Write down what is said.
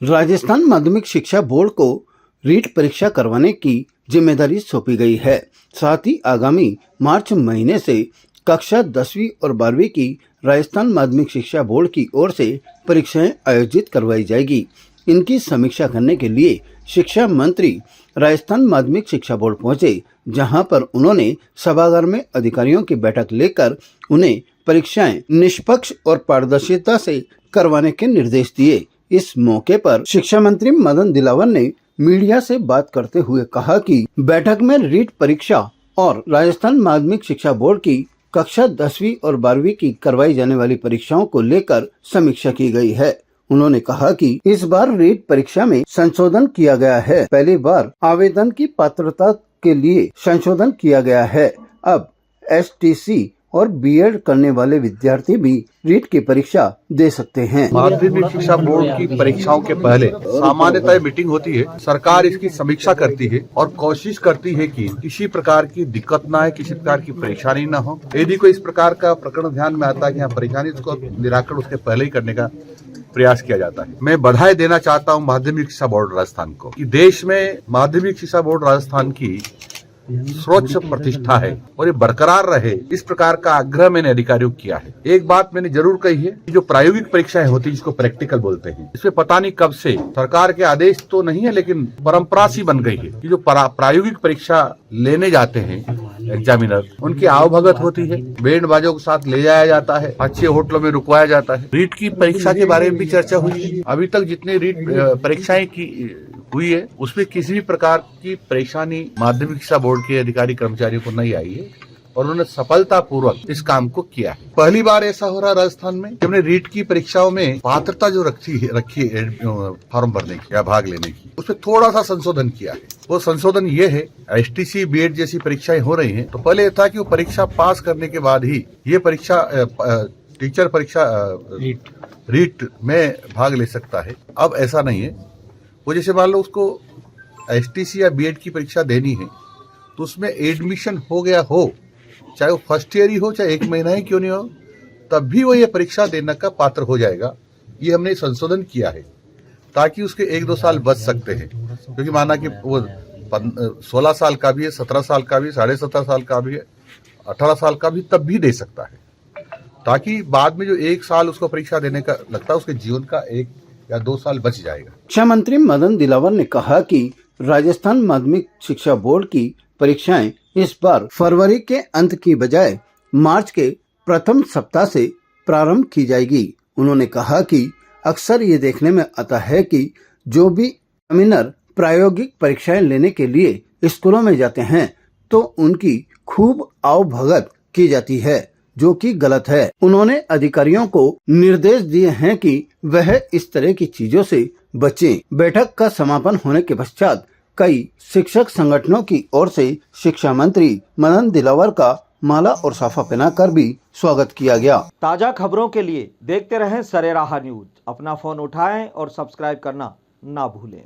राजस्थान माध्यमिक शिक्षा बोर्ड को रीट परीक्षा करवाने की जिम्मेदारी सौंपी गई है। साथ ही आगामी मार्च महीने से कक्षा 10वीं और 12वीं की राजस्थान माध्यमिक शिक्षा बोर्ड की ओर से परीक्षाएं आयोजित करवाई जाएगी। इनकी समीक्षा करने के लिए शिक्षा मंत्री राजस्थान माध्यमिक शिक्षा बोर्ड पहुंचे, जहां पर उन्होंने सभागार में अधिकारियों की बैठक लेकर उन्हें परीक्षाएं निष्पक्ष और पारदर्शिता से करवाने के निर्देश दिए। इस मौके पर शिक्षा मंत्री मदन दिलावर ने मीडिया से बात करते हुए कहा कि बैठक में रीट परीक्षा और राजस्थान माध्यमिक शिक्षा बोर्ड की कक्षा 10वीं और 12वीं की करवाई जाने वाली परीक्षाओं को लेकर समीक्षा की गई है। उन्होंने कहा कि इस बार रीट परीक्षा में संशोधन किया गया है। पहली बार आवेदन की पात्रता के लिए संशोधन किया गया है। अब STC और बीएड करने वाले विद्यार्थी भी रीट की परीक्षा दे सकते हैं। माध्यमिक शिक्षा बोर्ड की परीक्षाओं के पहले सामान्यतः मीटिंग होती है। सरकार इसकी समीक्षा करती है और कोशिश करती है कि किसी प्रकार की दिक्कत ना आए, किसी प्रकार की परेशानी ना हो। यदि कोई इस प्रकार का प्रकरण ध्यान में आता है कि यहाँ परेशानी, उसको निराकरण उसके पहले ही करने का प्रयास किया जाता है। मैं बधाई देना चाहता हूँ माध्यमिक शिक्षा बोर्ड राजस्थान को कि देश में माध्यमिक शिक्षा बोर्ड राजस्थान की सर्वोच्च प्रतिष्ठा है और ये बरकरार रहे, इस प्रकार का आग्रह मैंने अधिकारियों को किया है। एक बात मैंने जरूर कही है कि जो प्रायोगिक परीक्षाएं होती है, जिसको प्रैक्टिकल बोलते हैं, इसमें पता नहीं कब से सरकार के आदेश तो नहीं है, लेकिन परंपरा सी बन गई है कि जो प्रायोगिक परीक्षा लेने जाते हैं एग्जामिनर, उनकी आवभगत होती है, बैंड बाजों के साथ ले जाया जाता है, अच्छे होटलों में रुकवाया जाता है। रीट की परीक्षा के बारे में भी चर्चा हुई है। अभी तक जितने रीट परीक्षाएं की हुई है उसमें किसी भी प्रकार की परेशानी माध्यमिक शिक्षा बोर्ड के अधिकारी कर्मचारियों को नहीं आई है और उन्होंने सफलता पूर्वक इस काम को किया है। पहली बार ऐसा हो रहा है राजस्थान में कि हमने रीट की परीक्षाओं में पात्रता जो रखी है फॉर्म भरने की या भाग लेने की, उसमें थोड़ा सा संशोधन किया है। वो संशोधन ये है, STC बीएड जैसी परीक्षाएं हो रही हैं तो पहले था कि वो परीक्षा पास करने के बाद ही ये परीक्षा टीचर परीक्षा रीट में भाग ले सकता है। अब ऐसा नहीं है। वो जैसे मान लो उसको STC या बीएड की परीक्षा देनी है तो उसमें एडमिशन हो गया हो, चाहे वो फर्स्ट ईयर ही हो, चाहे 1 महीना ही क्यों नहीं हो, तब भी वो ये परीक्षा देने का पात्र हो जाएगा। ये हमने संशोधन किया है ताकि उसके 1-2 साल बच सकते हैं, क्योंकि माना कि वो 16 साल का भी है, 17 साल का भी, 17.5 साल का भी है, 18 साल का भी, तब भी दे सकता है, ताकि बाद में जो 1 साल उसको परीक्षा देने का लगता है उसके जीवन का 1 या 2 साल बच जाएगा। शिक्षा मंत्री मदन दिलावर ने कहा कि राजस्थान माध्यमिक शिक्षा बोर्ड की परीक्षाएं इस बार फरवरी के अंत की बजाय मार्च के प्रथम सप्ताह से प्रारंभ की जाएगी। उन्होंने कहा कि अक्सर ये देखने में आता है कि जो भी एग्जामिनर प्रायोगिक परीक्षाएं लेने के लिए स्कूलों में जाते हैं तो उनकी खूब आवभगत की जाती है, जो कि गलत है। उन्होंने अधिकारियों को निर्देश दिए हैं कि वह इस तरह की चीजों से बचें। बैठक का समापन होने के पश्चात कई शिक्षक संगठनों की ओर से शिक्षा मंत्री मदन दिलावर का माला और साफा पहनाकर भी स्वागत किया गया। ताजा खबरों के लिए देखते रहें सरेराह न्यूज। अपना फोन उठाएं और सब्सक्राइब करना ना भूलें।